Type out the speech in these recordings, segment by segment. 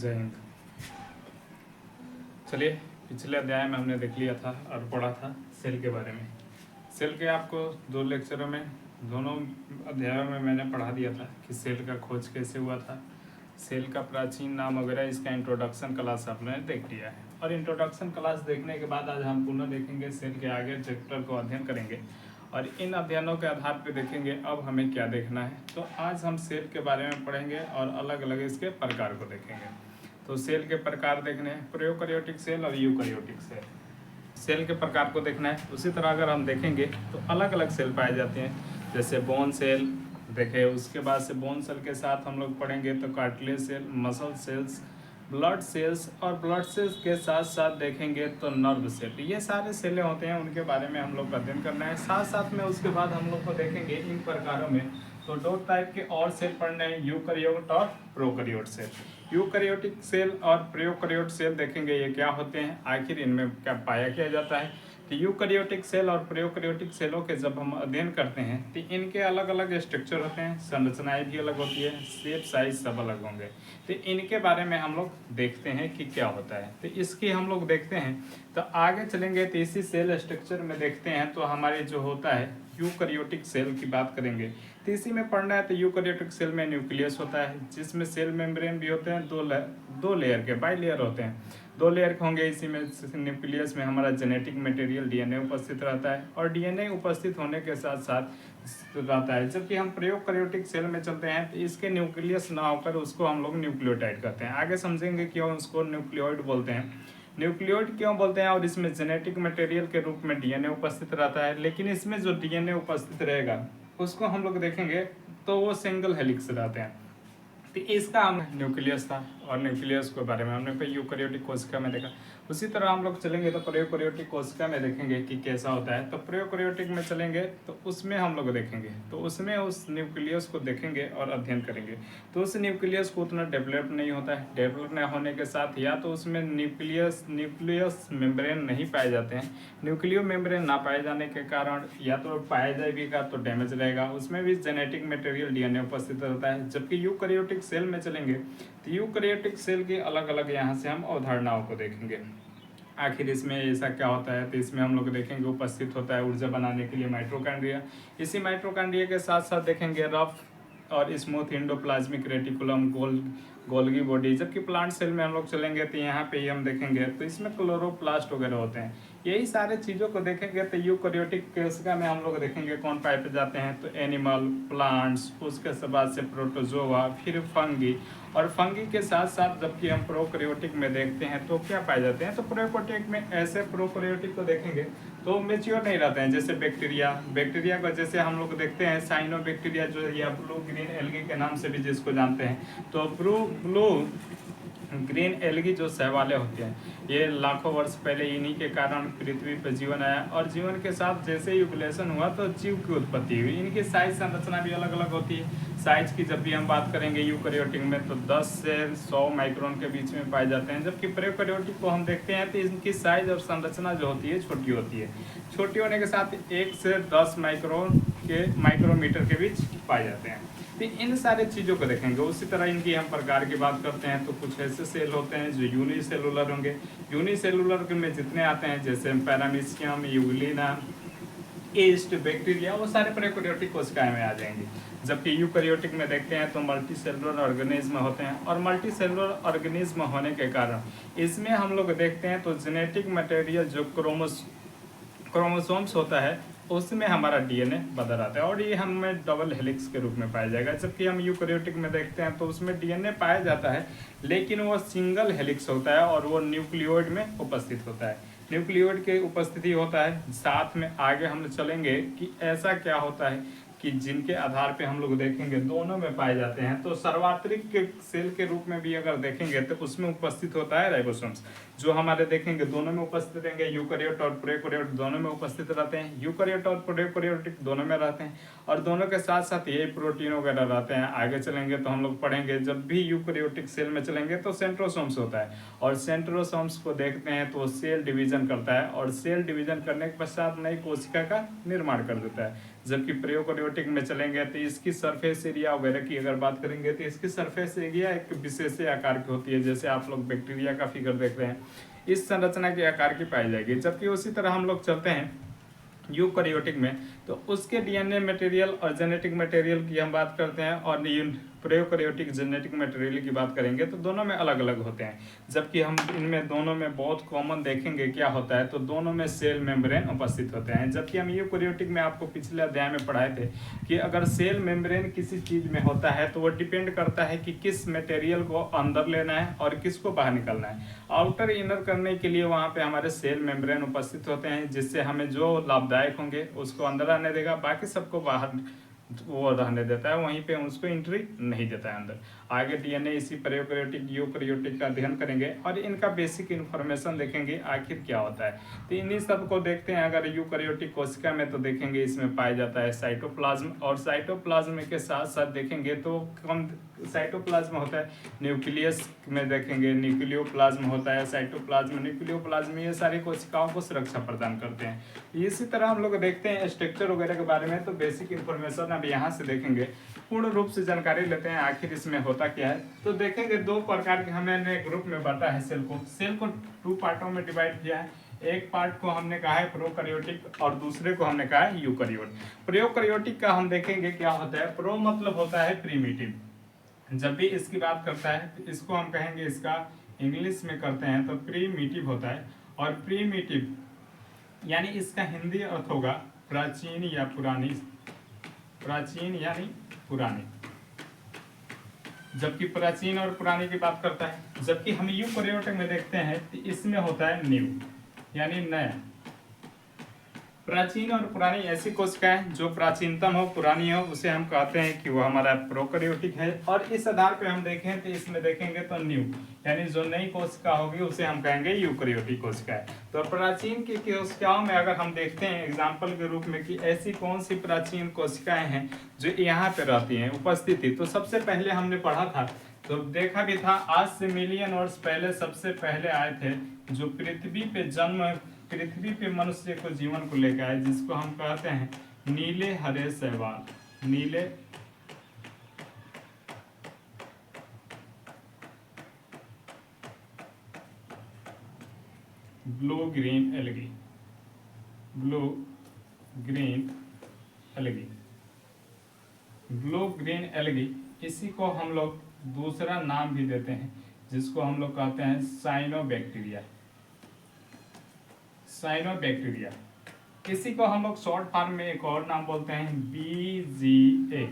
जय हिंद। चलिए, पिछले अध्याय में हमने देख लिया था और पढ़ा था सेल के बारे में। सेल के आपको 2 लेक्चरों में, दोनों अध्यायों में मैंने पढ़ा दिया था कि सेल का खोज कैसे हुआ था, सेल का प्राचीन नाम वगैरह, इसका इंट्रोडक्शन क्लास आपने देख लिया है। और इंट्रोडक्शन क्लास देखने के बाद आज हम पुनः देखेंगे सेल के आगे चैप्टर को अध्ययन करेंगे और इन अध्ययनों के आधार पर देखेंगे अब हमें क्या देखना है। तो आज हम सेल के बारे में पढ़ेंगे और अलग अलग इसके प्रकार को देखेंगे। तो सेल के प्रकार देखने हैं, प्रोकैरियोटिक सेल और यूकैरियोटिक सेल। सेल के प्रकार को देखना है। उसी तरह अगर हम देखेंगे तो अलग अलग सेल पाए जाते हैं, जैसे बोन सेल देखे, उसके बाद से बोन सेल के साथ हम लोग पढ़ेंगे तो cartilage cell, muscle cells, blood cells, और ब्लड सेल्स के साथ साथ देखेंगे तो नर्व सेल। ये सारे सेलें होते हैं, उनके बारे में हम लोग का अध्ययन करना है। साथ साथ में उसके बाद हम लोग को देखेंगे इन प्रकारों में तो 2 टाइप के और सेल पढ़ने हैं, यूकैरियोट और प्रोकैरियोट सेल। यूकैरियोटिक सेल और प्रोकैरियोट सेल देखेंगे ये क्या होते हैं, आखिर इनमें क्या पाया किया जाता है। तो यूकैरियोटिक सेल और प्रोकैरियोटिक सेलों के जब हम अध्ययन करते हैं तो इनके अलग अलग स्ट्रक्चर होते हैं, संरचनाएं भी अलग होती है, शेप साइज सब अलग होंगे। तो इनके बारे में हम लोग देखते हैं कि क्या होता है। तो इसकी हम लोग देखते हैं तो आगे चलेंगे तो इसी सेल स्ट्रक्चर में देखते हैं तो हमारे जो होता है यूकैरियोटिक सेल की बात करेंगे तो इसी में पढ़ना है। तो यूकैरियोटिक सेल में न्यूक्लियस होता है जिसमें सेल मेम्ब्रेन भी होते हैं, दो लेयर के, बाई लेयर होते हैं, 2 लेयर होंगे। इसी में न्यूक्लियस में हमारा जेनेटिक मटेरियल डीएनए उपस्थित रहता है और डीएनए उपस्थित होने के साथ साथ रहता है। जबकि हम प्रोकैरियोटिक सेल में चलते हैं तो इसके न्यूक्लियस ना होकर उसको हम लोग न्यूक्लियोटाइड कहते हैं। आगे समझेंगे क्यों उसको न्यूक्लियोइड बोलते हैं, न्यूक्लियोइड क्यों बोलते हैं, और इसमें जेनेटिक मटेरियल के रूप में डीएनए उपस्थित रहता है। लेकिन इसमें जो डीएनए उपस्थित रहेगा उसको हम लोग देखेंगे तो वो सिंगल हेलिक्स रहते हैं। तो इसका हम न्यूक्लियस था और न्यूक्लियस के बारे में हमने यूकैरियोटिक कोशिका में देखा। उसी तरह हम लोग चलेंगे तो प्रोकैरियोटिक कोशिका में देखेंगे कि कैसा होता है। तो प्रोकैरियोटिक में चलेंगे तो उसमें हम लोग देखेंगे तो उसमें उस न्यूक्लियस को देखेंगे और अध्ययन करेंगे। तो उस न्यूक्लियस को उतना डेवलप नहीं होता है, डेवलप न होने के साथ या तो उसमें न्यूक्लियस मेम्ब्रेन नहीं पाए जाते हैं। न्यूक्लियो मेम्ब्रेन ना पाए जाने के कारण या तो पाया जाएगा तो डैमेज रहेगा, उसमें भी जेनेटिक मटेरियल डीएनए उपस्थित रहता है। जबकि यूकैरियोटिक सेल में चलेंगे तो यूकैरियोटिक सेल की अलग अलग यहाँ से हम अवधारणाओं को देखेंगे। आखिर इसमें ऐसा क्या होता है तो इसमें हम लोग देखेंगे उपस्थित होता है ऊर्जा बनाने के लिए माइटोकॉन्ड्रिया। इसी माइटोकॉन्ड्रिया के साथ साथ देखेंगे रफ और smooth endoplasmic reticulum, Golgi body. जबकि प्लांट सेल में हम लोग चलेंगे तो यहाँ पे ही हम देखेंगे तो इसमें क्लोरोप्लास्ट वगैरह होते हैं। यही सारे चीज़ों को देखेंगे तो यूकैरियोटिक कोशिका में हम लोग देखेंगे कौन पाए जाते हैं तो एनिमल, प्लांट्स, उसके बाद से प्रोटोजोआ, फिर फंगी, और फंगी के साथ साथ जबकि हम प्रोकैरियोटिक में देखते हैं तो क्या पाए जाते हैं तो प्रोकैरियोटिक में ऐसे प्रोकैरियोटिक को देखेंगे तो मेच्योर नहीं रहते हैं, जैसे बैक्टीरिया को जैसे हम लोग देखते हैं साइनोबैक्टीरिया जो या ब्लू ग्रीन एल्गी के नाम से भी जिसको जानते हैं। तो ब्लू ग्रीन एल्गी जो शैवालें होती हैं ये लाखों वर्ष पहले इन्हीं के कारण पृथ्वी पर जीवन आया और जीवन के साथ जैसे यूक्लेशन हुआ तो जीव की उत्पत्ति हुई। इनकी साइज संरचना भी अलग अलग होती है। साइज की जब भी हम बात करेंगे यूकैरियोटिक में तो 10 से 100 माइक्रोन के बीच में पाए जाते हैं। जबकि प्रोकैरियोटिक को हम देखते हैं तो इनकी साइज और संरचना जो होती है छोटी होती है। छोटी होने के साथ 1 से 10 माइक्रोमीटर के बीच पाए जाते हैं। तो इन सारे चीज़ों को देखेंगे। उसी तरह इनकी हम प्रकार की बात करते हैं तो कुछ ऐसे सेल होते हैं जो यूनिसेलुलर होंगे। यूनिसेलुलर में जितने आते हैं जैसे पैरामीशियम, यूग्लिना, ईस्ट, बैक्टीरिया, वो सारे प्रोकैरियोटिक कोशिकाएं में आ जाएंगे। जबकि यूकैरियोटिक में देखते हैं तो मल्टी सेलुलर ऑर्गेनिज्म होते हैं और मल्टी सेलुलर ऑर्गेनिज्म होने के कारण इसमें हम लोग देखते हैं तो जेनेटिक मटेरियल जो क्रोमोसोम्स होता है उसमें हमारा डीएनए बदल आता है और ये हमें डबल हेलिक्स के रूप में पाया जाएगा। जबकि हम यूकैरियोटिक में देखते हैं तो उसमें डीएनए पाया जाता है लेकिन वो सिंगल हेलिक्स होता है और वो न्यूक्लियोइड में उपस्थित होता है। न्यूक्लियोइड के उपस्थिति होता है। साथ में आगे हम चलेंगे कि ऐसा क्या होता है कि जिनके आधार पे हम लोग देखेंगे दोनों में पाए जाते हैं। तो सर्वात्रिक सेल के रूप में भी अगर देखेंगे तो उसमें उपस्थित होता है राइबोसोम्स, जो हमारे देखेंगे दोनों में उपस्थित रहेंगे। यूकैरियोट और प्रोकैरियोट दोनों में उपस्थित रहते हैं, यूकैरियोट और प्रोकैरियोटिक दोनों में रहते हैं और दोनों के साथ साथ ये प्रोटीन वगैरह रहते हैं। आगे चलेंगे तो हम लोग पढ़ेंगे जब भी यूकैरियोटिक सेल में चलेंगे तो सेंट्रोसोम्स होता है और सेंट्रोसोम्स को देखते हैं तो सेल डिवीजन करता है और सेल डिवीजन करने के पश्चात नई कोशिका का निर्माण कर देता है। जबकि प्रोकैरियोटिक में चलेंगे तो इसकी सरफेस एरिया वगैरह की अगर बात करेंगे तो इसकी सरफेस एरिया एक विशेष आकार की होती है, जैसे आप लोग बैक्टीरिया का फिगर देख रहे हैं इस संरचना के आकार की पाई जाएगी। जबकि उसी तरह हम लोग चलते हैं यूकैरियोटिक में, तो उसके डीएनए मटेरियल और जेनेटिक मटेरियल की हम बात करते हैं, और प्रोकैरियोटिक जेनेटिक मटेरियल की बात करेंगे तो दोनों में अलग अलग होते हैं। जबकि हम इनमें दोनों में बहुत कॉमन देखेंगे क्या होता है, तो दोनों में सेल मेम्ब्रेन उपस्थित होते हैं। जबकि हम यूकैरियोटिक में आपको पिछले अध्याय में पढ़ाए थे कि अगर सेल मेम्ब्रेन किसी चीज़ में होता है तो वो डिपेंड करता है कि किस मटेरियल को अंदर लेना है और किसको बाहर निकलना है। आउटर इनर करने के लिए वहाँ पे हमारे सेल मेम्ब्रेन उपस्थित होते हैं, जिससे हमें जो लाभदायक होंगे उसको अंदर आने देगा, बाकी सबको बाहर वो रहने देता है, वहीं पे उसको एंट्री नहीं देता है अंदर। आगे डीएनए इसी प्रोकैरियोटिक यूकैरियोटिक का अध्ययन करेंगे और इनका बेसिक इन्फॉर्मेशन देखेंगे आखिर क्या होता है। तो इन्हीं सब को देखते हैं। अगर यूकैरियोटिक कोशिका में तो देखेंगे इसमें पाया जाता है साइटोप्लाज्म, और साइटोप्लाज्म के साथ साथ देखेंगे तो कम साइटोप्लाज्म होता है, न्यूक्लियस में देखेंगे न्यूक्लियोप्लाज्म होता है, साइटोप्लाज्म, न्यूक्लियोप्लाज्म, ये सारी कोशिकाओं को सुरक्षा प्रदान करते हैं। इसी तरह हम लोग देखते हैं स्ट्रक्चर वगैरह के बारे में, तो बेसिक इन्फॉर्मेशन अब यहाँ से देखेंगे, पूर्ण रूप से जानकारी लेते हैं आखिर इसमें होता क्या है। तो देखेंगे दो प्रकार के हमने ग्रुप में बांटा है सेल को 2 पार्टों में डिवाइड किया है। एक पार्ट को हमने कहा है प्रोकैरियोटिक और दूसरे को हमने कहा है यूकैरियोट। प्रोकैरियोटिक का हम देखेंगे क्या होता है। प्रो मतलब होता है प्रीमिटिव, जब भी इसकी बात करता है तो इसको हम कहेंगे, इसका इंग्लिश में करते हैं तो प्रीमिटिव होता है। और प्रीमिटिव यानी इसका हिंदी अर्थ होगा प्राचीन या पुरानी, प्राचीन यानी पुरानी, जबकि प्राचीन और पुरानी की बात करता है। जबकि हम यूकैरियोटिक में देखते हैं तो इसमें होता है न्यू यानी नया। प्राचीन और पुरानी ऐसी कोशिकाएं जो प्राचीनतम हो, पुरानी हो, उसे हम कहते हैं कि वो हमारा प्रोकैरियोटिक है। और इस आधार पे हम देखें तो इसमें देखेंगे तो न्यू यानी जो नई कोशिका होगी उसे हम कहेंगे यूकैरियोटिक कोशिका है। तो प्राचीन की कोशिकाओं में अगर हम देखते हैं एग्जाम्पल के रूप में कि ऐसी कौन सी प्राचीन कोशिकाएं हैं जो यहाँ पे रहती हैं उपस्थिति, तो सबसे पहले हमने पढ़ा था तो देखा भी था, आज से मिलियन वर्ष पहले सबसे पहले आए थे जो पृथ्वी पे मनुष्य को जीवन को लेकर आए, जिसको हम कहते हैं नीले हरे शैवाल, नीले blue green algae, blue green algae, blue green algae. इसी को हम लोग दूसरा नाम भी देते हैं जिसको हम लोग कहते हैं साइनोबैक्टीरिया, साइनोबैक्टीरिया। इसी को हम लोग शॉर्ट फॉर्म में एक और नाम बोलते हैं BGA।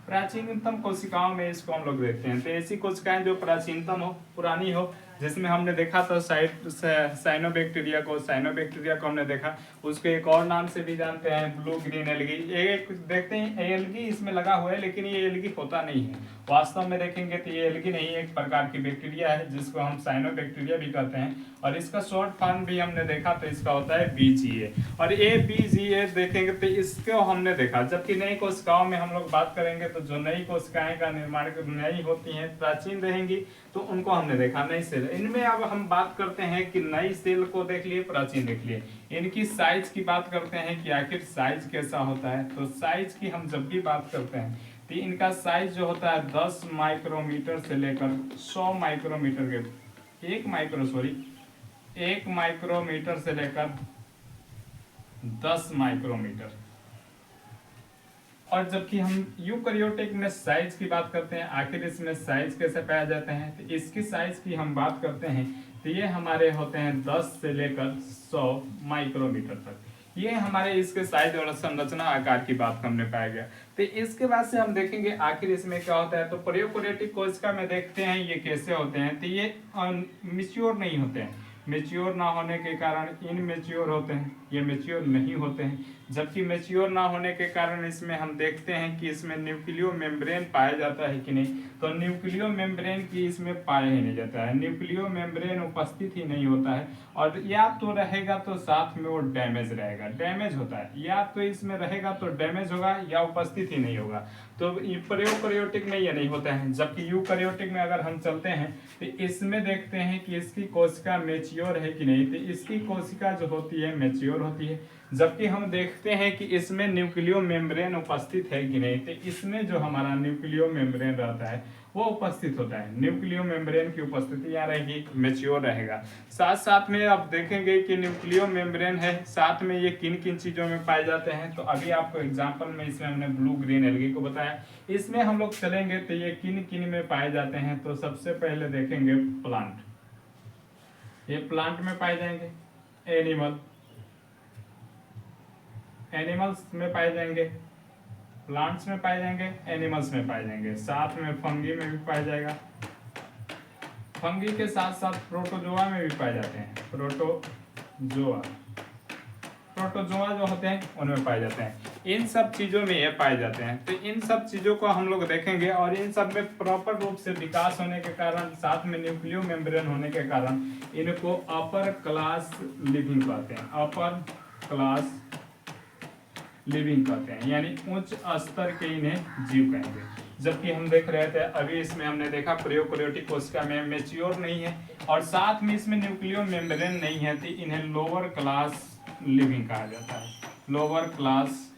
प्राचीनतम कोशिकाओं में इसको हम लोग देखते हैं। तो ऐसी कोशिकाएं जो प्राचीनतम हो, पुरानी हो, जिसमें हमने देखा था साइनोबैक्टीरिया को हमने देखा, उसको एक और नाम से भी जानते हैं ब्लू ग्रीन एल्गी। एक देखते हैं एल्गी इसमें लगा हुआ है, लेकिन ये एल्गी होता नहीं है वास्तव में। देखेंगे तो ये एल्गी नहीं, एक प्रकार की बैक्टीरिया है जिसको हम साइनोबैक्टीरिया भी कहते हैं। और इसका शॉर्ट फॉर्म भी हमने देखा तो इसका होता है BGA। और ये BGA देखेंगे तो इसको हमने देखा। जबकि नई कोशिकाओं में हम लोग बात करेंगे तो जो नई कोशिकाएं का निर्माण नई होती हैं, प्राचीन रहेंगी, तो उनको हमने देखा नई सेल। इनमें अब हम बात करते हैं कि नई सेल को देख लिए, प्राचीन देख लिए, इनकी साइज की बात करते हैं कि आखिर साइज कैसा होता है। तो साइज की हम जब भी बात करते हैं तो इनका साइज जो होता है 10 माइक्रोमीटर से लेकर 100 माइक्रोमीटर के 1 माइक्रोमीटर से लेकर 10 माइक्रोमीटर। और जबकि हम यूकैरियोटिक में साइज की बात करते हैं, आखिर इसमें साइज कैसे पाया जाते हैं, तो इसकी साइज की हम बात करते हैं तो ये हमारे होते हैं 10 से लेकर 100 माइक्रोमीटर तक। ये हमारे इसके साइज और संरचना आकार की बात हमने पाया गया। तो इसके बाद से हम देखेंगे आखिर इसमें क्या होता है। तो प्रोकैरियोटिक कोशिका में देखते हैं ये कैसे होते हैं। तो ये मैच्योर नहीं होते हैं, मैच्योर ना होने के कारण इनमैच्योर होते हैं, ये मैच्योर नहीं होते हैं। जबकि मैच्योर ना होने के कारण इसमें हम देखते हैं कि इसमें न्यूक्लियो मेम्ब्रेन पाया जाता है कि नहीं, तो न्यूक्लियो मेम्ब्रेन की इसमें पाया ही नहीं जाता है, न्यूक्लियो मेम्ब्रेन उपस्थित ही नहीं होता है। और या तो रहेगा तो साथ में वो डैमेज रहेगा, डैमेज होता है, या तो इसमें रहेगा तो डैमेज होगा या उपस्थित ही नहीं होगा। तो प्रोकैरियोटिक में ये नहीं होता है। जबकि यूकैरियोटिक में अगर हम चलते हैं तो इसमें देखते हैं कि इसकी कोशिका मैच्योर है कि नहीं। तो इसकी कोशिका जो होती है मैच्योर होती है। जबकि हम देखते हैं कि इसमें न्यूक्लियो मेम्ब्रेन उपस्थित है कि नहीं, तो इसमें जो हमारा न्यूक्लियो मेम्ब्रेन रहता है वो उपस्थित होता है। न्यूक्लियो मेम्ब्रेन की उपस्थिति यहाँ रहेगी, मैच्योर रहेगा। साथ साथ में आप देखेंगे कि न्यूक्लियो मेम्ब्रेन है, साथ में ये किन किन चीज़ों में पाए जाते हैं। तो अभी आपको एग्जांपल में इसमें हमने ब्लू ग्रीन एल्गी को बताया, इसमें हम लोग चलेंगे तो ये किन किन में पाए जाते हैं। तो सबसे पहले देखेंगे प्लांट, ये प्लांट में पाए जाएंगे, एनिमल्स में पाए जाएंगे, प्लांट्स में पाए जाएंगे, एनिमल्स में पाए जाएंगे, साथ में फंगी में भी पाया जाएगा, फंगी के साथ साथ प्रोटोजोआ में भी पाए जाते हैं, प्रोटोजोआ जो होते हैं उनमें पाए जाते हैं। इन सब चीज़ों में ये पाए जाते हैं। तो इन सब चीज़ों को हम लोग देखेंगे और इन सब में प्रॉपर रूप से विकास होने के कारण, साथ में न्यूक्लियो मेम्ब्रेन होने के कारण इनको अपर क्लास लिविंग कहते हैं, अपर क्लास लिविंग कहते हैं, यानी उच्च स्तर के इन्हें जीव कहेंगे। जबकि हम देख रहे थे अभी इसमें हमने देखा प्रोकैरियोटिक कोशिका में मैच्योर नहीं है और साथ में इसमें न्यूक्लियो मेम्ब्रेन नहीं है, तो इन्हें लोअर क्लास लिविंग कहा जाता है, लोअर क्लास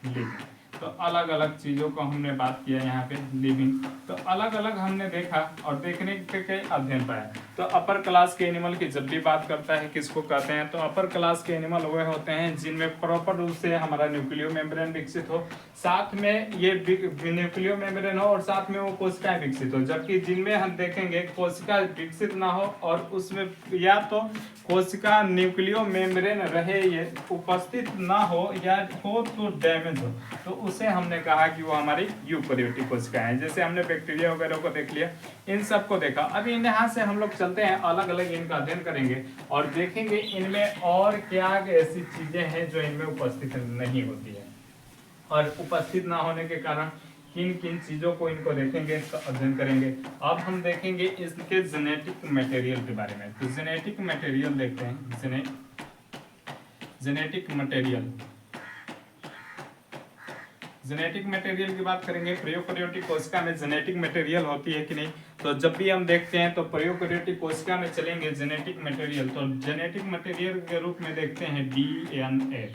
लिविंग। तो अलग अलग चीज़ों को हमने बात किया यहाँ पे लिविंग, तो अलग अलग हमने देखा और देखने के कई अध्ययन पाया। तो अपर क्लास के एनिमल की जब भी बात करता है किसको कहते हैं, तो अपर क्लास के एनिमल वह होते हैं जिनमें प्रॉपर रूप से हमारा न्यूक्लियो मेम्ब्रेन विकसित हो, साथ में ये न्यूक्लियो मेम्ब्रेन हो और साथ में वो कोशिकाएं विकसित हो। जबकि जिनमें हम देखेंगे कोशिका विकसित ना हो और उसमें या तो कोशिका न्यूक्लियो मेम्ब्रेन रहे, ये उपस्थित ना हो या हो तो डैमेज हो, तो उसे हमने कहा कि वो हमारी यूकैरियोटिक कोशिकाएं हैं। जैसे हमने बैक्टीरिया वगैरह को देख लिया, इन सब को देखा। अब यहाँ से हम लोग चलते हैं, अलग अलग इनका अध्ययन करेंगे और देखेंगे इनमें और क्या ऐसी चीजें हैं जो इनमें उपस्थित नहीं होती है और उपस्थित ना होने के कारण किन किन चीज़ों को इनको देखेंगे, इसका अध्ययन करेंगे। अब हम देखेंगे इसके जेनेटिक मटेरियल के बारे में। तो जेनेटिक मटेरियल देखते हैं, जेनेटिक मटेरियल की बात करेंगे। प्रोकैरियोटिक कोशिका में जेनेटिक मटेरियल होती है कि नहीं, तो जब भी हम देखते हैं तो प्रोकैरियोटिक कोशिका में चलेंगे जेनेटिक मटेरियल, तो जेनेटिक मटेरियल के रूप में देखते हैं डीएनए।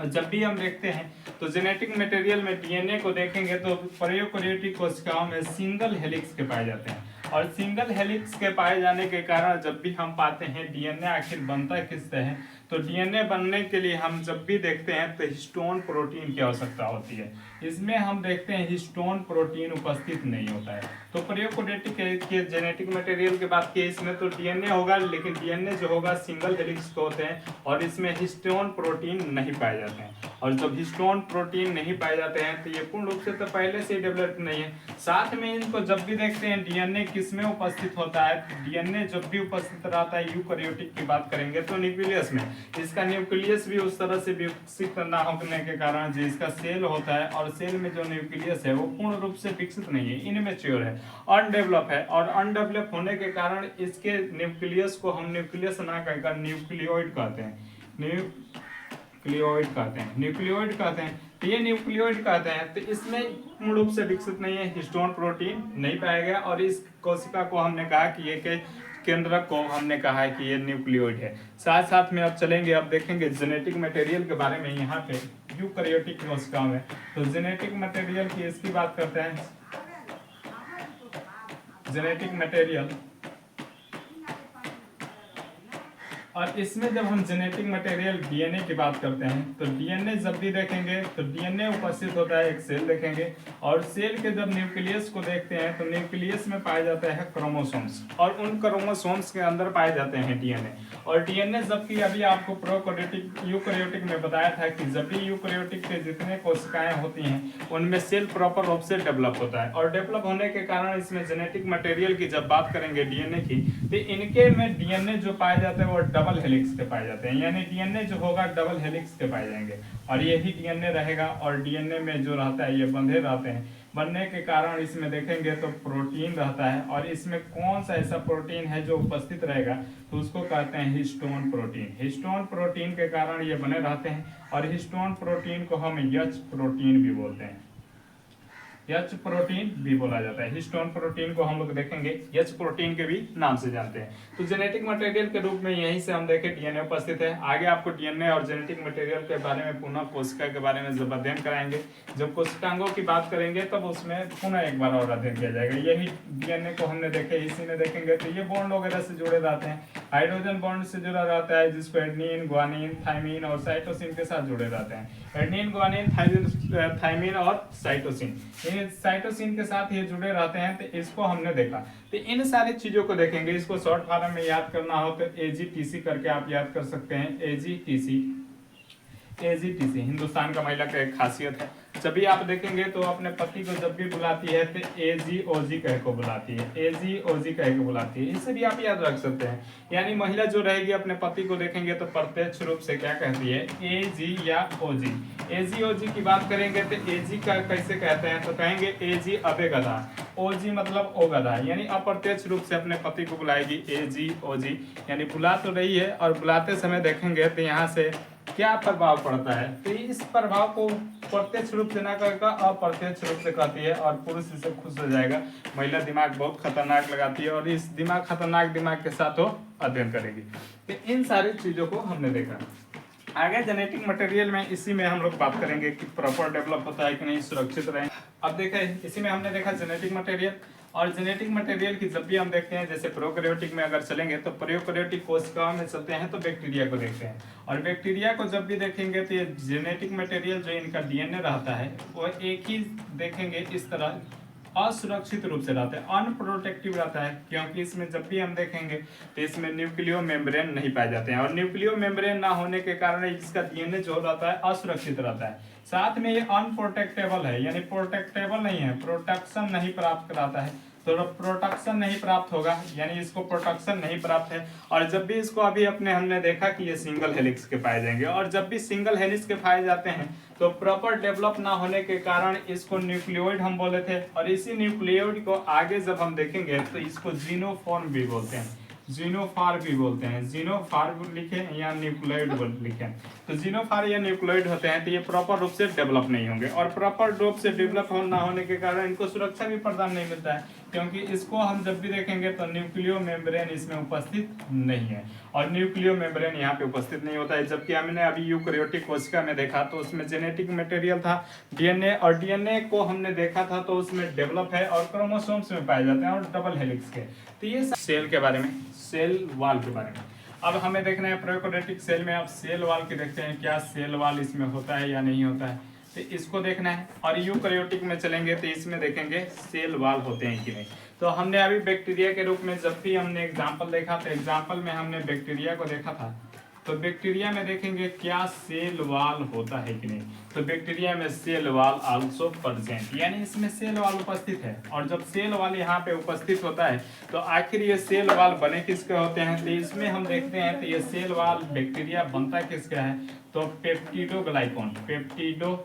और जब भी हम देखते हैं तो जेनेटिक मटेरियल में डीएनए को देखेंगे तो प्रोकैरियोटिक कोशिकाओं में सिंगल हेलिक्स के पाए जाते हैं और सिंगल हेलिक्स के पाए जाने के कारण जब भी हम पाते हैं डीएनए आखिर बनता किससे है, तो डीएनए बनने के लिए हम जब भी देखते हैं तो हिस्टोन प्रोटीन की आवश्यकता होती है। इसमें हम देखते हैं हिस्टोन प्रोटीन उपस्थित नहीं होता है। तो प्रोकैरियोटिक के जेनेटिक मटेरियल की बात की, इसमें तो डीएनए होगा लेकिन डीएनए जो होगा सिंगल हेलिक्स के होते हैं और इसमें हिस्टोन प्रोटीन नहीं पाए जाते हैं। और जब हिस्टोन प्रोटीन नहीं पाए जाते हैं तो ये पूर्ण रूप से तो पहले से डेवलप नहीं है। साथ में इनको जब भी देखते हैं डीएनए किसमें उपस्थित होता है, डीएनए जब भी उपस्थित रहता है यूकैरियोटिक की बात करेंगे तो न्यूक्लियस में। इसका न्यूक्लियस भी उस तरह से विकसित ना होने के कारण जो इसका सेल होता है और सेल में जो न्यूक्लियस है वो पूर्ण रूप से विकसित नहीं है, इनमेच्योर है, अनडेवलप है। और अनडेवलप होने के कारण इसके न्यूक्लियस को हम न्यूक्लियस ना कहकर न्यूक्लियोइड कहते हैं, न्यूक्लियोइड कहते हैं। तो ये न्यूक्लियोइड कहते हैं। तो इसमें पूर्ण रूप से विकसित नहीं है, हिस्टोन प्रोटीन नहीं पाया गया और इस कोशिका को हमने कहा कि ये के केंद्रक को हमने कहा है कि ये न्यूक्लियोइड है। साथ साथ में अब चलेंगे, अब देखेंगे जेनेटिक मटेरियल के बारे में यहाँ पे यूकैरियोटिक कोशिका में। तो जेनेटिक मटेरियल की इसकी बात करते हैं, जेनेटिक मटेरियल। और इसमें जब हम जेनेटिक मटेरियल डीएनए की बात करते हैं तो डीएनए जब भी देखेंगे तो डीएनए उपस्थित होता है, एक सेल देखेंगे और सेल के जब न्यूक्लियस को देखते हैं तो न्यूक्लियस में पाया जाता है क्रोमोसोम्स और उन क्रोमोसोम्स के अंदर पाए जाते हैं डीएनए। और डीएनए जबकि अभी आपको प्रोकैरियोटिक यूकैरियोटिक में बताया था कि जब भी यूकैरियोटिक के जितने कोशिकाएं होती हैं उनमें सेल प्रॉपर रूप से डेवलप होता है और डेवलप होने के कारण इसमें जेनेटिक मटेरियल की जब बात करेंगे डीएनए की, तो इनके में डीएनए जो पाए जाते हैं वो डबल हेलिक्स के पाए जाते हैं, यानी डीएनए जो होगा डबल हेलिक्स के पाए जाएंगे और यही डीएनए रहेगा। और डीएनए में जो रहता है ये बंधे रहते हैं, बनने के कारण इसमें देखेंगे तो प्रोटीन रहता है और इसमें कौन सा ऐसा प्रोटीन है जो उपस्थित रहेगा तो उसको कहते हैं हिस्टोन प्रोटीन। हिस्टोन प्रोटीन के कारण ये बने रहते हैं और हिस्टोन प्रोटीन को हम एच प्रोटीन भी बोलते हैं। एच प्रोटीन भी बोला जाता है। हिस्टोन प्रोटीन को हम लोग देखेंगे एच प्रोटीन के भी नाम से जानते हैं। तो जेनेटिक मटेरियल के रूप में यहीं से हम देखें डीएनए उपस्थित है। आगे आपको डीएनए और जेनेटिक मटेरियल के बारे में पुनः कोशिका के बारे में जब अध्ययन कराएंगे, जब कोशिकांगों की बात करेंगे तब उसमें पुनः एक बार और अध्ययन किया जाएगा। यही डीएनए को हमने देखे, इसी में देखेंगे तो ये बॉन्ड वगैरह से जुड़े रहते हैं। हाइड्रोजन बॉन्ड से जुड़ा रहता है जिसको एडेनिन, ग्वानिन, थाइमिन और साइटोसिन के साथ जुड़े रहते हैं। एडेनिन, ग्वानिन, थाइमिन और साइटोसिन, साइटोसिन के साथ ये जुड़े रहते हैं। तो इसको हमने देखा, तो इन सारी चीजों को देखेंगे। इसको शॉर्ट फॉर्म में याद करना हो तो एजीटीसी करके आप याद कर सकते हैं। एजीटीसी, एजीटीसी हिंदुस्तान का महिला का एक खासियत है। जब भी आप देखेंगे तो अपने पति को जब भी बुलाती है तो एजीओजी कह को बुलाती है, एजीओजी कह के बुलाती है। इसे भी आप याद रख सकते हैं। यानी महिला जो रहेगी अपने पति को देखेंगे तो प्रत्यक्ष रूप से क्या कहती है, एजी या ओजी। एजीओजी की बात करेंगे तो एजी का कैसे कहते हैं, तो कहेंगे एजी अबे गधा, ओजी मतलब ओ गधा। यानी अप्रत्यक्ष रूप से अपने पति को बुलाएगी एजी ओजी, यानी बुला तो रही है। और बुलाते समय देखेंगे तो यहाँ से क्या प्रभाव पड़ता है, तो इस प्रभाव को प्रत्यक्ष रूप से ना कहकर अप्रत्यक्ष रूप से कहती है और पुरुष इससे खुश हो जाएगा। महिला दिमाग बहुत खतरनाक लगाती है और इस खतरनाक दिमाग के साथ वो अध्ययन करेगी। तो इन सारी चीजों को हमने देखा। आगे जेनेटिक मटेरियल में इसी में हम लोग बात करेंगे कि प्रॉपर डेवलप होता है कि नहीं, सुरक्षित रहे। अब देखें इसी में हमने देखा जेनेटिक मटेरियल। और जेनेटिक मटेरियल की जब भी हम देखते हैं, जैसे प्रोकैरियोटिक में अगर चलेंगे तो प्रोकैरियोटिक कोशिकाओं में चलते हैं तो बैक्टीरिया को देखते हैं। और बैक्टीरिया को जब भी देखेंगे तो ये जेनेटिक मटेरियल जो इनका डीएनए रहता है वो एक ही देखेंगे इस तरह असुरक्षित रूप से रहता है, अनप्रोटेक्टिव रहता है। क्योंकि इसमें जब भी हम देखेंगे तो इसमें न्यूक्लियो मेम्ब्रेन नहीं पाए जाते हैं। और न्यूक्लियो मेम्ब्रेन ना होने के कारण इसका डीएनए जो रहता है असुरक्षित रहता है। साथ में ये अनप्रोटेक्टेबल है, यानी प्रोटेक्टेबल नहीं है, प्रोटेक्शन नहीं प्राप्त कराता है। तो प्रोटेक्शन नहीं प्राप्त होगा, यानी इसको प्रोटेक्शन नहीं प्राप्त है। और जब भी इसको अभी हमने देखा कि ये सिंगल हेलिक्स के पाए जाएंगे। और जब भी सिंगल हेलिक्स के पाए जाते हैं तो प्रॉपर डेवलप ना होने के कारण इसको न्यूक्लियोइड हम बोले थे। और इसी न्यूक्लियोइड को आगे जब हम देखेंगे तो इसको जीनोफॉर्म भी बोलते हैं, जीनोफार भी बोलते हैं। जीनोफार लिखे या न्यूक्लियोइड लिखे, तो जीनोफार या न्यूक्लियोइड होते हैं। तो ये प्रॉपर रूप से डेवलप नहीं होंगे और प्रॉपर रूप से डेवलप ना होने के कारण इनको सुरक्षा भी प्रदान नहीं मिलता है। क्योंकि इसको हम जब भी देखेंगे तो न्यूक्लियो मेम्ब्रेन इसमें उपस्थित नहीं है और न्यूक्लियो मेम्ब्रेन यहाँ पे उपस्थित नहीं होता है। जबकि हमने अभी यूकैरियोटिक कोशिका में देखा तो उसमें जेनेटिक मटेरियल था डीएनए, और डीएनए को हमने देखा था तो उसमें डेवलप है और क्रोमोसोम्स में पाए जाते हैं और डबल हेलिक्स के। तो ये सेल के बारे में, सेल वाल के बारे में अब हमें देखना है। प्रोकैरियोटिक सेल में आप सेल वाल के देखते हैं, क्या सेल वाल इसमें होता है या नहीं होता है, तो इसको देखना है। और यूकैरियोटिक में चलेंगे तो इसमें देखेंगे सेल वाल होते हैं कि नहीं। तो हमने अभी बैक्टीरिया के रूप में जब भी हमने एग्जाम्पल देखा तो एग्जाम्पल में हमने बैक्टीरिया को देखा था। तो बैक्टीरिया में देखेंगे क्या सेल वाल होता है कि नहीं, तो बैक्टीरिया में सेल वाल आल्सो प्रेजेंट, यानी इसमें सेल वाल उपस्थित है। और जब सेल वाल यहाँ पे उपस्थित होता है तो आखिर ये सेल वाल बने किसके होते हैं, तो इसमें हम देखते हैं तो ये सेल वाल बैक्टीरिया बनता किसका है, तो पेप्टिडोग्लाइकॉन, पेप्टिडोग्लाइकॉन,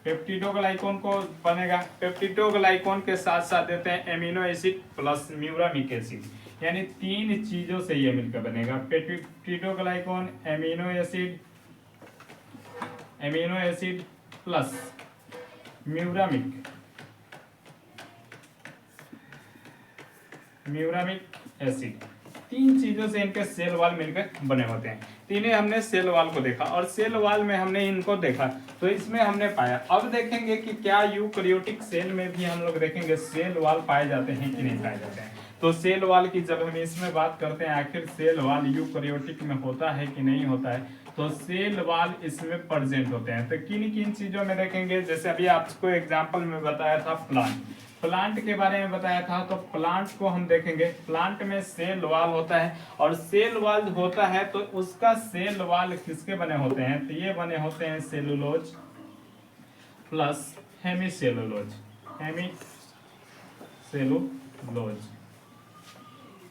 पेप्टिडोग्लाइकॉन को बनेगा। पेप्टिडोग्लाइकॉन के साथ साथ देते हैं amino acid plus muramic acid, यानी तीन चीजों से ये मिलकर बनेगा। Peptidoglycan, amino acid plus muramic acid, तीन चीजों से इनके सेल वाल मिलकर बने होते हैं। तीनों हमने सेल वाल को देखा और सेल वाल में हमने इनको देखा तो इसमें हमने पाया। अब देखेंगे कि क्या यूकैरियोटिक सेल में भी हम लोग देखेंगे सेल वाल पाए जाते हैं कि नहीं पाए जाते हैं। तो सेल वाल की जब हम इसमें बात करते हैं आखिर सेल वाल यूकैरियोटिक में होता है कि नहीं होता है, तो सेल वाल इसमें प्रेजेंट होते हैं। तो किन किन चीजों में देखेंगे, जैसे अभी आपको एग्जाम्पल में बताया था प्लांट के बारे में बताया था, तो प्लांट को हम देखेंगे। प्लांट में सेल वाल होता है और सेल वाल होता है तो उसका सेल वाल किसके बने होते हैं, तो ये बने होते हैं सेलुलोज प्लस हेमीसेलुलोज,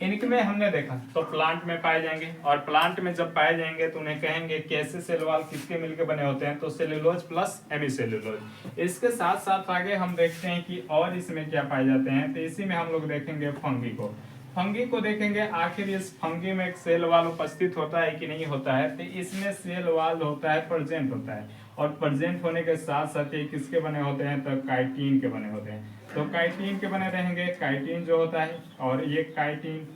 इनमें हमने देखा तो प्लांट में पाए जाएंगे। और प्लांट में जब पाए जाएंगे तो उन्हें कहेंगे कैसे सेल वाल किसके मिलकर बने होते हैं, तो सेलुलोज प्लस हेमीसेलुलोज। इसके साथ साथ आगे हम देखते हैं कि और इसमें क्या पाए जाते हैं, तो इसी में हम लोग देखेंगे फंगी को देखेंगे। आखिर इस फंगी में एक सेल वाल उपस्थित होता है कि नहीं होता है, तो इसमें सेल वाल होता है, प्रेजेंट होता है। और प्रेजेंट होने के साथ साथ ये किसके बने होते हैं, तो काइटिन के बने होते हैं। तो काइटिन के बने रहेंगे, काइटिन जो होता है, और ये काइटिन,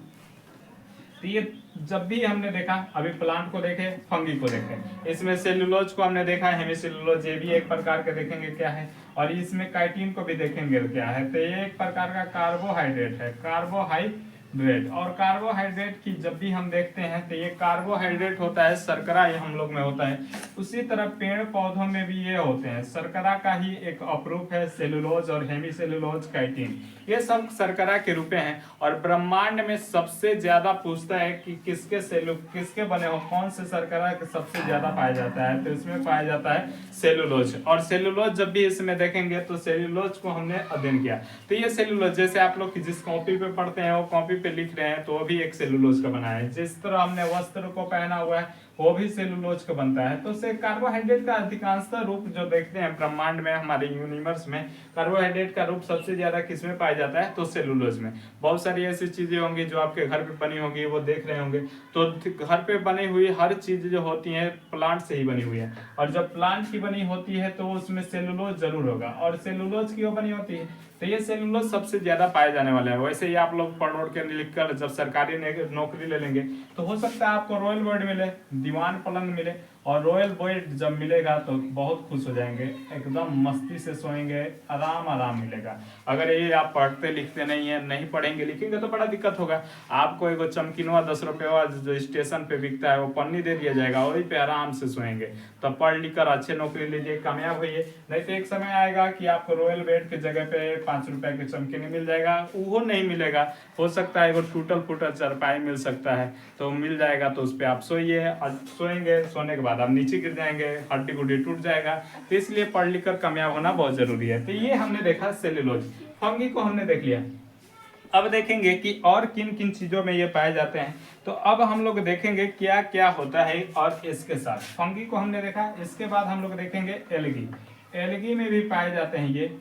तो ये जब भी हमने देखा, अभी प्लांट को देखे, फंगी को देखे, इसमें सेलुलोज को हमने देखा, हेमिसेलुलोज, ये भी एक प्रकार के देखेंगे क्या है, और इसमें काइटिन को भी देखेंगे क्या है। तो ये एक प्रकार का कार्बोहाइड्रेट है, कार्बोहाइड्रेट। और कार्बोहाइड्रेट की जब भी हम देखते हैं तो ये कार्बोहाइड्रेट होता है, शर्करा ये हम लोग में होता है। उसी तरह पेड़ पौधों में भी ये होते हैं, शर्करा का ही एक अपरूप है सेलुलोज और हेमिसेलुलोज, काइटिन, ये सब शर्करा के रूप हैं। और ब्रह्मांड में सबसे ज्यादा पूछता है कि किसके बने हो, कौन से शर्करा के सबसे ज्यादा पाया जाता है, तो इसमें पाया जाता है सेलुलोज। और सेलुलोज जब भी इसमें देखेंगे तो सेलुलोज को हमने अध्ययन किया, तो ये सेलुलोज जैसे आप लोग जिस कॉपी पे पढ़ते हैं वो कॉपी पे लिख रहे हैं, तो वो भी एक सेलुलोज का बना है। जिस तरह हमने वस्त्र को पहना हुआ है वो भी सेलुलोज का बनता है। तो से कार्बोहाइड्रेट का अधिकांशतः रूप जो देखते हैं ब्रह्मांड में, हमारे यूनिवर्स में, कार्बोहाइड्रेट का रूप सबसे ज्यादा किसमें पाया जाता है, तो सेलुलोज में। बहुत सारी ऐसी चीजें होंगी जो आपके घर पे बनी होंगी, वो देख रहे होंगे, तो घर पे बनी हुई हर चीज जो होती है प्लांट से ही बनी हुई है। और जब प्लांट की बनी होती है तो उसमें सेलुलोज जरूर होगा। और सेलुलोज क्यों बनी होती है, तो ये सेलुलोज सबसे ज्यादा पाए जाने वाला है। वैसे ही आप लोग पढ़ के लिख कर जब सरकारी नौकरी ले लेंगे तो हो सकता है आपको रॉयल बेड मिले, दीवान पलंग मिले, और रॉयल बेड जब मिलेगा तो बहुत खुश हो जाएंगे, एकदम मस्ती से सोएंगे, आराम मिलेगा। अगर ये आप पढ़ते लिखते नहीं है, नहीं पढ़ेंगे लिखेंगे तो बड़ा दिक्कत होगा। आपको एगो चमकीनवा 10 रुपये जो स्टेशन पे बिकता है वो पन्नी दे दिया जाएगा, वही पे आराम से सोएंगे। तो पढ़ लिख कर अच्छे नौकरी लीजिए, कामयाब होइए। नहीं तो एक समय आएगा कि आपको रॉयल बेड की जगह पे 5 रुपए के चमकीनी मिल जाएगा, वो नहीं मिलेगा। हो सकता है वो टूटल फूटल चारपाई मिल सकता है, तो मिल जाएगा तो उस पर आप सोइए, और सोएंगे, सोने के बाद आप नीचे गिर जाएंगे, हड्डी गुड्डी टूट जाएगा। तो इसलिए पढ़ लिख कर कामयाब होना बहुत जरूरी है। तो ये हमने देखा सेलुलोज, फंगी को हमने देख लिया। अब देखेंगे कि और किन किन चीजों में ये पाए जाते हैं। तो अब हम लोग देखेंगे क्या क्या होता है। और इसके साथ फंगी को हमने देखा, इसके बाद हम लोग देखेंगे एल्गी। एल्गी में भी पाए जाते हैं ये,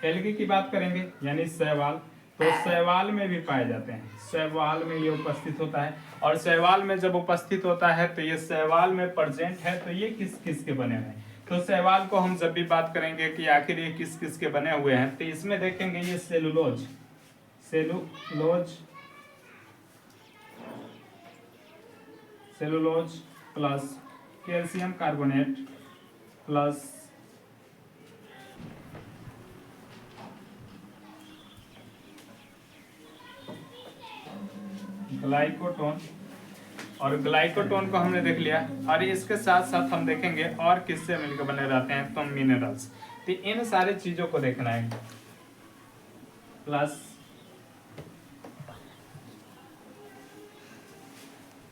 एल्गी की बात करेंगे यानी शैवाल, तो शैवाल में भी पाए जाते हैं, शैवाल में ये उपस्थित होता है। और शैवाल में जब उपस्थित होता है तो ये शैवाल में प्रेजेंट है। तो ये किस किस के बने हुए हैं, तो शैवाल को हम जब भी बात करेंगे कि आखिर ये किस किस के बने हुए हैं, तो इसमें देखेंगे ये cellulose, cellulose plus calcium carbonate plus ग्लाइकोटोन, और ग्लाइकोटोन को हमने देख लिया। और इसके साथ साथ हम देखेंगे और किससे मिलकर बने रहते हैं, तो मिनरल्स। तो इन सारे चीजों को देखना है। प्लस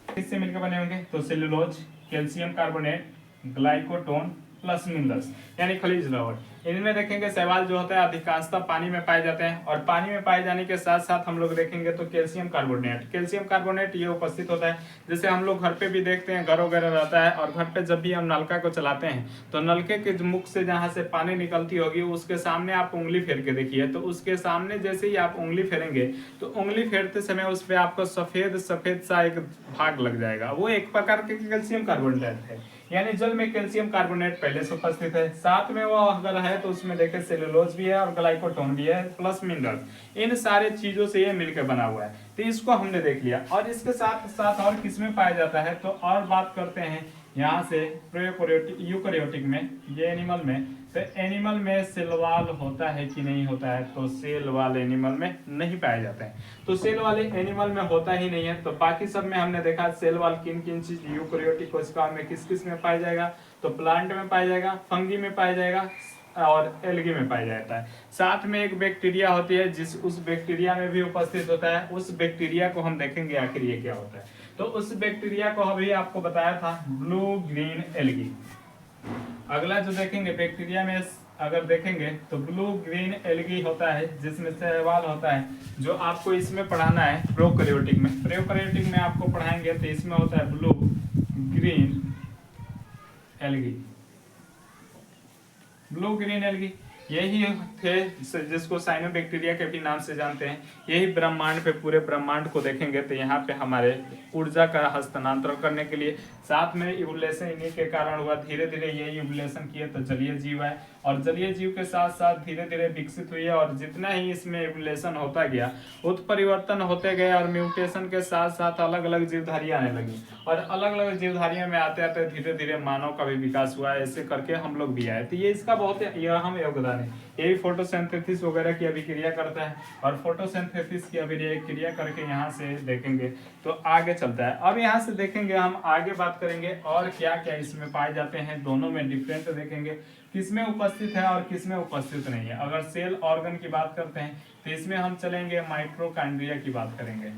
किससे मिलकर बने होंगे, तो सेलुलोज, कैल्शियम कार्बोनेट, ग्लाइकोटोन प्लस मिनरल्स यानी खनिज लवण। इनमें देखेंगे शैवाल जो होता है अधिकांशतः पानी में पाए जाते हैं। और पानी में पाए जाने के साथ साथ हम लोग देखेंगे तो कैल्शियम कार्बोनेट ये उपस्थित होता है। जैसे हम लोग घर पे भी देखते हैं, घर वगैरह रहता है, और घर पे जब भी हम नलका को चलाते हैं तो नलके के मुख से जहाँ से पानी निकलती होगी उसके सामने आप उंगली फेर के देखिए, तो उसके सामने जैसे ही आप उंगली फेरेंगे तो उंगली फेरते समय उस पर आपको सफेद सफेद सा एक भाग लग जाएगा, वो एक प्रकार के कैल्शियम कार्बोनेट है। यानी जल में कैल्शियम कार्बोनेट पहले से उपस्थित है, साथ में वो अगर है तो उसमें देखें सेलुलोज भी है और ग्लाइकोटोन भी है प्लस मिनरल्स। इन सारे चीजों से ये मिलकर बना हुआ है। तो इसको हमने देख लिया। और इसके साथ साथ और किसमें पाया जाता है, तो और बात करते हैं यहाँ से यूकैरियोटिक में, ये एनिमल में। तो एनिमल में सेल वॉल होता है कि नहीं होता है, तो सेल वाल एनिमल में नहीं पाए जाते हैं। तो सेल वाले एनिमल में होता ही नहीं है। तो बाकी सब में हमने देखा सेल वाल किन किन चीज यूकैरियोटिक कोशिकाओं में किस किस में पाया जाएगा, तो प्लांट में पाया जाएगा, फंगी में पाया जाएगा और एल्गी में पाया जाता है। साथ में एक बैक्टीरिया होती है उस बैक्टीरिया में भी उपस्थित होता है। उस बैक्टीरिया को हम देखेंगे आखिर ये क्या होता है। तो उस बैक्टीरिया को अभी आपको बताया था, ब्लू ग्रीन एल्गी। अगला जो देखेंगे बैक्टीरिया में अगर देखेंगे तो ब्लू ग्रीन एल्गी होता है जिसमें शैवाल होता है, जो आपको इसमें पढ़ाना है प्रोकैरियोटिक में। प्रोकैरियोटिक में आपको पढ़ाएंगे तो इसमें होता है blue green algae, blue green algae. यही थे जिसको साइनोबैक्टीरिया के भी नाम से जानते हैं। यही ब्रह्मांड पे, पूरे ब्रह्मांड को देखेंगे तो यहाँ पे हमारे ऊर्जा का हस्तांतरण करने के लिए, साथ में इवोल्यूशन इन्हीं के कारण हुआ। धीरे धीरे ये इवोल्यूशन किए तो जलीय जीव आए, और जलीय जीव के साथ साथ धीरे धीरे विकसित हुई है, और जितना ही इसमें इवोल्यूशन होता गया, उत्परिवर्तन होते गए, और म्यूटेशन के साथ साथ अलग अलग जीवधारियां आने लगी, और अलग अलग जीवधारियों में आते आते धीरे धीरे मानव का भी विकास हुआ। ऐसे करके हम लोग भी आए। तो ये इसका बहुत अहम योगदान है। ये भी फोटोसिंथेसिस वगैरह की अभिक्रिया करता है, और फोटोसिंथेसिस की अभिक्रिया करके यहाँ से देखेंगे तो आगे चलता है। अब यहाँ से देखेंगे, हम आगे बात करेंगे और क्या क्या इसमें पाए जाते हैं, दोनों में डिफरेंट देखेंगे, किसमें उपस्थित है और किसमें उपस्थित नहीं है। अगर सेल ऑर्गन की बात करते हैं तो इसमें हम चलेंगे माइटोकॉन्ड्रिया की बात करेंगे।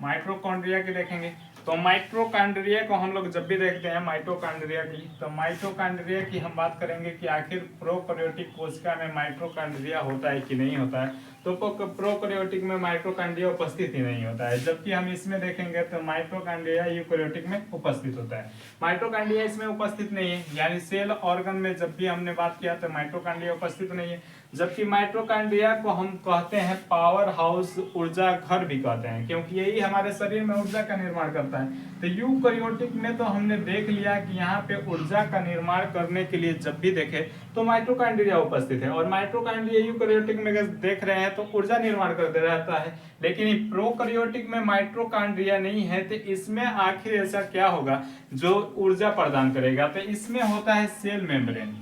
माइटोकॉन्ड्रिया की देखेंगे तो माइटोकॉन्ड्रिया को हम लोग जब भी देखते हैं माइटोकॉन्ड्रिया की, तो माइटोकॉन्ड्रिया की हम बात करेंगे कि आखिर प्रोकैरियोटिक कोशिका में माइटोकॉन्ड्रिया होता है कि नहीं होता है। तो प्रोकैरियोटिक में माइटोकॉन्ड्रिया उपस्थित ही नहीं होता है, जबकि हम इसमें देखेंगे तो माइटोकॉन्ड्रिया यूकैरियोटिक में उपस्थित होता है। माइटोकॉन्ड्रिया इसमें उपस्थित नहीं है, यानी सेल ऑर्गन में जब भी हमने बात किया तो माइटोकॉन्ड्रिया उपस्थित नहीं है। जबकि माइटोकॉन्ड्रिया को हम कहते हैं पावर हाउस, ऊर्जा घर भी कहते हैं, क्योंकि यही हमारे शरीर में ऊर्जा का निर्माण करता है। तो यूकैरियोटिक में तो हमने देख लिया कि यहाँ पे ऊर्जा का निर्माण करने के लिए जब भी देखे तो माइटोकॉन्ड्रिया उपस्थित है, और माइटोकॉन्ड्रिया यूकैरियोटिक में देख रहे हैं तो ऊर्जा निर्माण करते रहता है। लेकिन प्रोकैरियोटिक में माइटोकॉन्ड्रिया नहीं है, तो इसमें आखिर ऐसा क्या होगा जो ऊर्जा प्रदान करेगा? तो इसमें होता है सेल मेम्ब्रेन।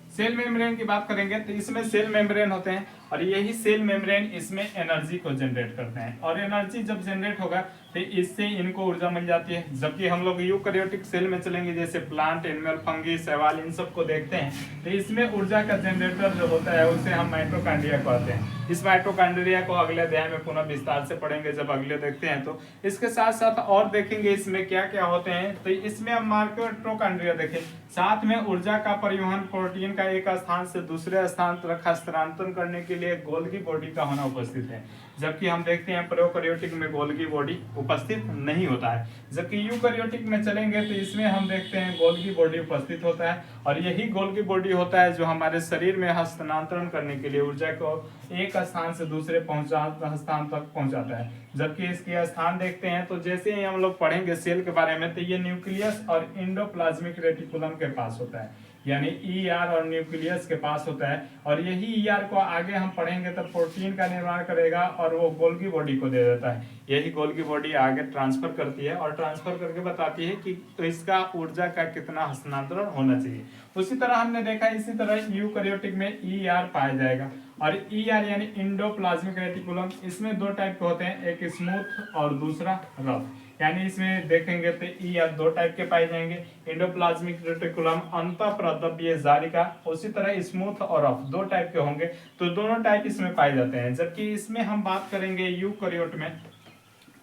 सेल मेम्ब्रेन की बात करेंगे तो इसमें सेल मेम्ब्रेन होते हैं, और यही सेल मेम्ब्रेन इसमें एनर्जी को जनरेट करते हैं, और एनर्जी जब जनरेट होगा तो इससे इनको ऊर्जा मिल जाती है। जबकि हम लोग यूकैरियोटिक सेल में चलेंगे, जैसे प्लांट, एनिमल, फंगी, शैवाल, इन सबको देखते हैं, तो इसमें ऊर्जा का जनरेटर जो होता है उसे हम माइटोकॉन्ड्रिया कहते हैं। इस माइटोकॉन्ड्रिया को अगले अध्याय में पुनः विस्तार से पढ़ेंगे जब अगले देखते हैं। तो इसके साथ साथ और देखेंगे इसमें क्या क्या होते हैं। तो इसमें हम माइटोकॉन्ड्रिया देखें, साथ में ऊर्जा का परिवहन, प्रोटीन का एक स्थान से दूसरे स्थान तक हस्तांतरण करने के लिए गोल्गी बॉडी का होना उपस्थित है। जबकि हम देखते हैं प्रोकैरियोटिक में गोल्गी बॉडी उपस्थित नहीं होता है। जबकि यूकैरियोटिक में चलेंगे तो इसमें हम देखते हैं गोल्गी बॉडी उपस्थित होता है, और यही गोल्गी बॉडी होता है जो हमारे शरीर में हस्तांतरण करने के लिए ऊर्जा को एक स्थान से दूसरे स्थान तक पहुंचाता है। जबकि इसके स्थान देखते हैं तो जैसे ही हम लोग पढ़ेंगे सेल के बारे में, तो ये न्यूक्लियस और एंडोप्लाज्मिक रेटिकुलम के पास होता है, यानी ईआर और न्यूक्लियस के पास होता है। और यही ईआर को आगे हम पढ़ेंगे तो प्रोटीन का निर्माण करेगा, और वो गोल्गी बॉडी को दे देता है। यही गोल्गी बॉडी आगे ट्रांसफर करती है, और ट्रांसफर करके बताती है कि तो इसका ऊर्जा का कितना हस्तांतरण होना चाहिए। उसी तरह हमने देखा, इसी तरह यूकैरियोटिक में ईआर पाया जाएगा, और ईआर यानी एंडोप्लाज्मिक रेटिकुलम, इसमें दो टाइप के होते हैं, एक स्मूथ और दूसरा रफ। यानी इसमें देखेंगे तो ईआर दो टाइप के पाए जाएंगे, एंडोप्लाज्मिक रेटिकुलम अंतःप्रद्रव्य जालिका, उसी तरह स्मूथ और रफ दो टाइप के होंगे। तो दोनों टाइप इसमें पाए जाते हैं। जबकि इसमें हम बात करेंगे यूकैरियोट में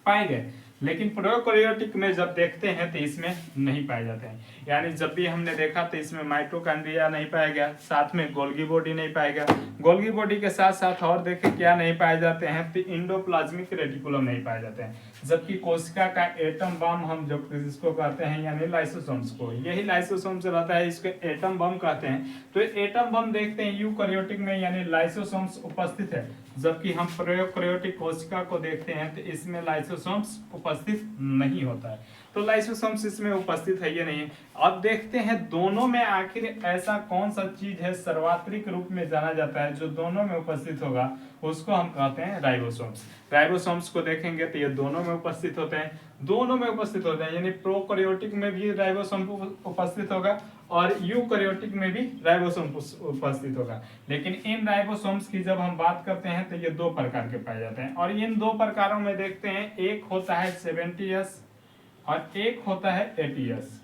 पाए गए, लेकिन प्रोकैरियोटिक में जब देखते हैं तो इसमें नहीं पाए जाते हैं। यानी जब भी हमने देखा तो इसमें माइटोकॉन्ड्रिया नहीं पाया गया, साथ में गोल्गी बॉडी नहीं पाया गया। गोल्गी बॉडी के साथ साथ और देखें क्या नहीं पाए जाते हैं, तो एंडोप्लाज्मिक रेटिकुलम नहीं पाए जाते हैं। जबकि कोशिका का एटम बम हम जो जिसको कहते हैं, यानी लाइसोसोम्स को, यही लाइसोसोम्स रहता है, इसको एटम बम कहते हैं। तो एटम बम देखते हैं यूकैरियोटिक में, यानी लाइसोसोम्स उपस्थित है। जबकि हम प्रोकैरियोटिक कोशिका को देखते हैं तो इसमें लाइसोसोम्स उपस्थित नहीं होता है। तो लाइसोसोम्स इसमें उपस्थित है ये नहीं है। अब देखते हैं दोनों में आखिर ऐसा कौन सा चीज है सर्वात्रिक रूप में जाना जाता है जो दोनों में उपस्थित होगा, उसको हम कहते हैं राइबोसोम्स। राइबोसोम्स को देखेंगे तो ये दोनों में उपस्थित होते हैं, यानी प्रोकैरियोटिक में भी राइबोसोम उपस्थित होगा और यूकैरियोटिक में भी राइबोसोम उपस्थित होगा। लेकिन इन राइबोसोम्स की जब हम बात करते हैं तो ये दो प्रकार के पाए जाते हैं, और इन दो प्रकारों में देखते हैं, एक होता है 70S और एक होता है 80S।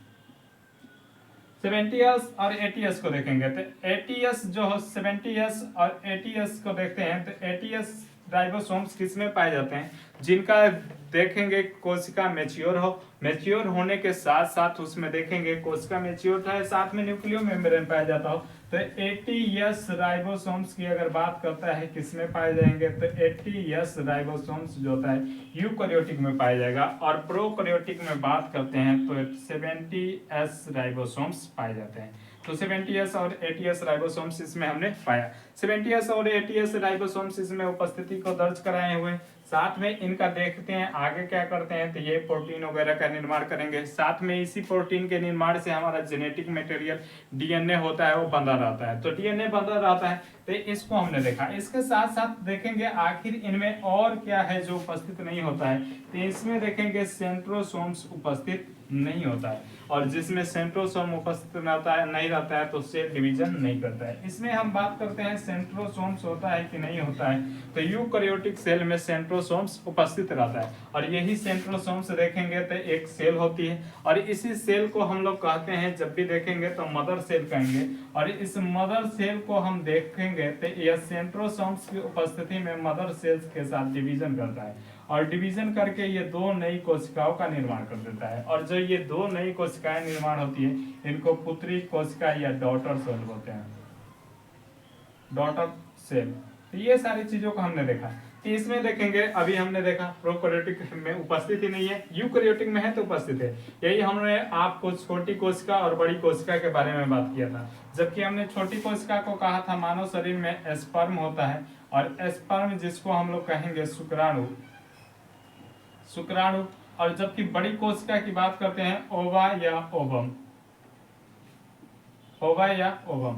70S और 80S को देखेंगे तो 80S जो 70S और 80S को देखते हैं तो 80S राइबोसोम्स किसमें पाए जाते हैं, जिनका देखेंगे कोशिका मैच्योर हो, मैच्योर होने के साथ साथ उसमें देखेंगे कोशिका मैच्योर है, साथ में न्यूक्लियो मेम्ब्रेन पाया जाता हो। तो 80S राइबोसोम्स की अगर बात करता है किसमें पाए जाएंगे, तो 80S राइबोसोम्स जो होता है यूकैरियोटिक में पाया जाएगा, और प्रोकैरियोटिक में बात करते हैं तो 70S राइबोसोम्स पाए जाते हैं। तो 70S और 80S राइबोसोम्स इसमें हमने पाया। 70S और 80S राइबोसोम्स इसमें उपस्थिति को दर्ज कराए हुए, साथ में इनका देखते हैं आगे क्या करते हैं, तो ये प्रोटीन वगैरह का निर्माण करेंगे। साथ में इसी प्रोटीन के निर्माण से हमारा जेनेटिक मटेरियल डीएनए होता है वो बंधा रहता है, तो डीएनए बंधा रहता है, तो इसको हमने देखा। इसके साथ साथ देखेंगे आखिर इनमें और क्या है जो उपस्थित नहीं होता है, तो इसमें देखेंगे सेंट्रोसोम्स उपस्थित नहीं होता है, और जिसमें सेंट्रोसोम उपस्थित नहीं रहता है तो सेल डिवीजन नहीं करता है। इसमें हम बात करते हैं सेंट्रोसोम्स होता है कि नहीं होता है, तो यूकैरियोटिक सेल में सेंट्रोसोम्स उपस्थित रहता है, और यही सेंट्रोसोम्स देखेंगे तो एक सेल होती है, और इसी सेल को हम लोग कहते हैं, जब भी देखेंगे तो मदर सेल कहेंगे, और इस मदर सेल को हम देखेंगे तो यह सेंट्रोसोम्स की उपस्थिति में मदर सेल्स के साथ डिवीजन करता है, और डिवीजन करके ये दो नई कोशिकाओं का निर्माण कर देता है, और जो ये दो नई कोशिकाएं निर्माण होती है इनको पुत्री कोशिका या डॉटर सेल बोलते हैं, डॉटर सेल। तो ये सारी चीजों को हमने देखा। तो इसमें देखेंगे अभी हमने देखा प्रोकैरियोटिक में उपस्थित ही नहीं है, यूकैरियोटिक में है तो उपस्थित है। यही हमने आपको छोटी कोशिका और बड़ी कोशिका के बारे में बात किया था, जबकि हमने छोटी कोशिका को कहा था मानव शरीर में स्पर्म होता है, और स्पर्म जिसको हम लोग कहेंगे शुक्राणु, शुक्राणु, और जबकि बड़ी कोशिका की बात करते हैं ओवा या ओवम, ओवा या ओवम,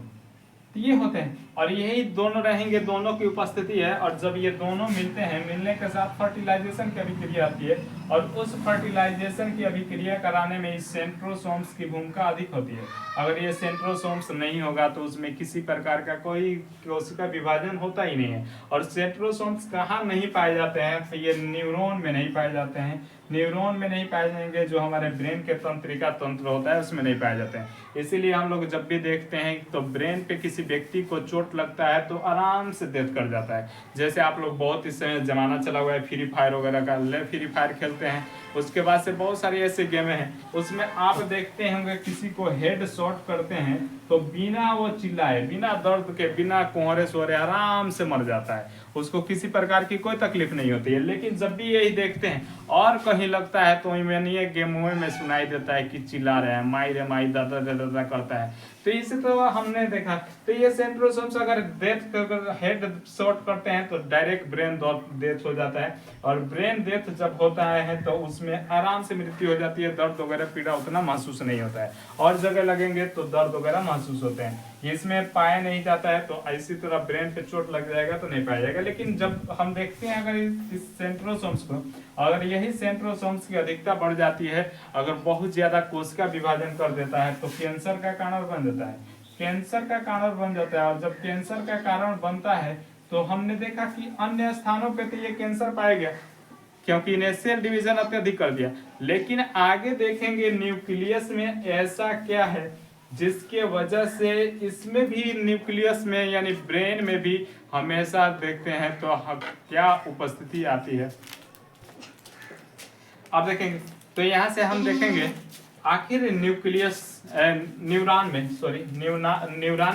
तो ये होते हैं, और यही दोनों रहेंगे, दोनों की उपस्थिति है, और जब ये दोनों मिलते हैं, मिलने के साथ फर्टिलाइजेशन की अभिक्रिया आती है, और उस फर्टिलाइजेशन की अभिक्रिया कराने में इस सेंट्रोसोम्स की भूमिका अधिक होती है। अगर ये सेंट्रोसोम्स नहीं होगा तो उसमें किसी प्रकार का कोई कोशिका विभाजन होता ही नहीं है। और सेंट्रोसोम्स कहाँ नहीं पाए जाते हैं, तो ये न्यूरॉन में नहीं पाए जाते हैं, न्यूरॉन में नहीं पाए जाएंगे, जो हमारे ब्रेन के तंत्रिका तंत्र होता है उसमें नहीं पाए जाते हैं। इसीलिए हम लोग जब भी देखते हैं तो ब्रेन पे किसी व्यक्ति को चोट लगता है तो आराम से डेथ कर जाता है। जैसे आप लोग बहुत इस समय जमाना चला हुआ है फ्री फायर वगैरह का, फ्री फायर खेलते हैं, उसके बाद से बहुत सारे ऐसे गेम हैं, उसमें आप देखते होंगे किसी को हेड शॉट करते हैं तो बिना वो चिल्लाए, बिना दर्द के, बिना कोहरे सोरे आराम से मर जाता है, उसको किसी प्रकार की कोई तकलीफ नहीं होती है। लेकिन जब भी यही देखते हैं और कहीं लगता है तो ये गेम में सुनाई देता है कि चिल्ला रहे हैं, माई रे माई, दादा दादा करता है। तो इसे तो हमने देखा, तो ये सेंट्रोसोम्स अगर हेड शॉट करते हैं तो डायरेक्ट ब्रेन डेथ हो जाता है, और ब्रेन डेथ जब होता है तो उसमें आराम से मृत्यु हो जाती है, दर्द वगैरह पीड़ा उतना महसूस नहीं होता है, और जगह लगेंगे तो दर्द वगैरह महसूस होते हैं, इसमें पाया नहीं जाता है। तो इसी तरह ब्रेन पे चोट लग जाएगा तो नहीं पाया जाएगा। लेकिन जब हम देखते हैं अगर इस सेंट्रोसोम्स को, अगर यही सेंट्रोसोम्स की अधिकता बढ़ जाती है, अगर बहुत ज्यादा कोशिका विभाजन कर देता है तो कैंसर का कारण बन जाता है, कैंसर का कारण बन जाता है। और जब कैंसर का कारण बनता है तो हमने देखा कि अन्य स्थानों पे तो ये कैंसर पाया गया क्योंकि इन्हें सेल डिवीजन अत्यधिक कर दिया। लेकिन आगे देखेंगे न्यूक्लियस में ऐसा क्या है जिसके वजह से इसमें भी न्यूक्लियस में यानी ब्रेन में भी हमेशा देखते हैं तो क्या उपस्थिति आती है। अब देखेंगे तो यहाँ से हम देखेंगे आखिर न्यूरॉन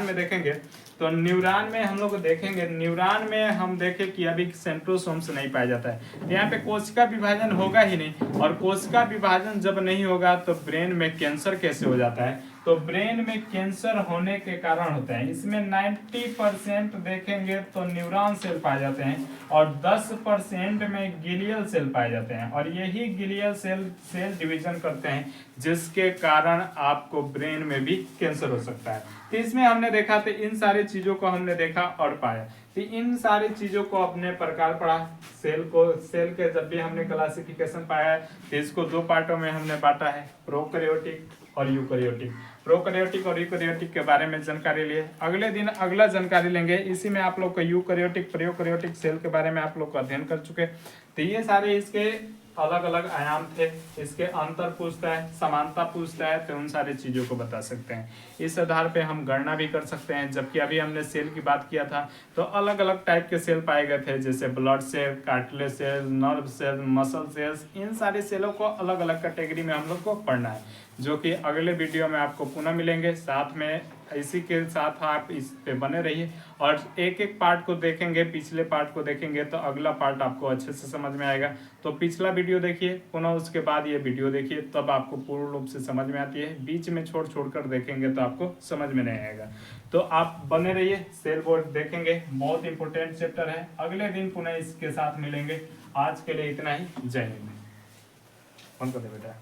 में देखेंगे तो न्यूरॉन में हम लोग देखेंगे, न्यूरॉन में हम देखें कि अभी सेंट्रोसोम्स नहीं पाया जाता है, यहाँ पे कोशिका विभाजन होगा ही नहीं, और कोशिका विभाजन जब नहीं होगा तो ब्रेन में कैंसर कैसे हो जाता है। तो ब्रेन में कैंसर होने के कारण होता है, इसमें 90% देखेंगे तो न्यूरॉन सेल पाए जाते हैं, और 10% में गिलियल सेल पाए जाते हैं, और यही गिलियल सेल डिवीजन करते हैं जिसके कारण आपको ब्रेन में भी कैंसर हो सकता है। तो इसमें हमने देखा तो इन सारी चीजों को हमने देखा और पाया। तो इन सारी चीजों को अपने प्रकार पढ़ा, सेल के जब भी हमने क्लासिफिकेशन पाया है तो इसको दो पार्टों में हमने बांटा है, प्रोकैरियोटिक और यूकैरियोटिक। प्रोकैरियोटिक और यूकैरियोटिक के बारे में जानकारी लिए, अगले दिन अगला जानकारी लेंगे। इसी में आप लोग को यूकैरियोटिक प्रोकैरियोटिक सेल के बारे में आप लोग को अध्ययन कर चुके। तो ये सारे इसके अलग अलग आयाम थे, इसके अंतर पूछता है, समानता पूछता है, तो उन सारी चीज़ों को बता सकते हैं। इस आधार पे हम गणना भी कर सकते हैं। जबकि अभी हमने सेल की बात किया था तो अलग अलग टाइप के सेल पाए गए थे, जैसे blood cell, cartilage cell, nerve cell, muscle cells. इन सारे सेलों को अलग अलग कैटेगरी में हम लोग को पढ़ना है, जो कि अगले वीडियो में आपको पुनः मिलेंगे। साथ में इसी के साथ आप इस पे बने रहिए और एक एक पार्ट को देखेंगे, पिछले पार्ट को देखेंगे तो अगला पार्ट आपको अच्छे से समझ में आएगा। तो पिछला वीडियो देखिए, पुनः उसके बाद ये वीडियो देखिए, तब आपको पूर्ण रूप से समझ में आती है। बीच में छोड़ छोड़ कर देखेंगे तो आपको समझ में नहीं आएगा। तो आप बने रहिए, सेल बोर्ड देखेंगे, बहुत इंपॉर्टेंट चैप्टर है। अगले दिन पुनः इसके साथ मिलेंगे। आज के लिए इतना ही। जय हिंद। फोन कर दे बेटा।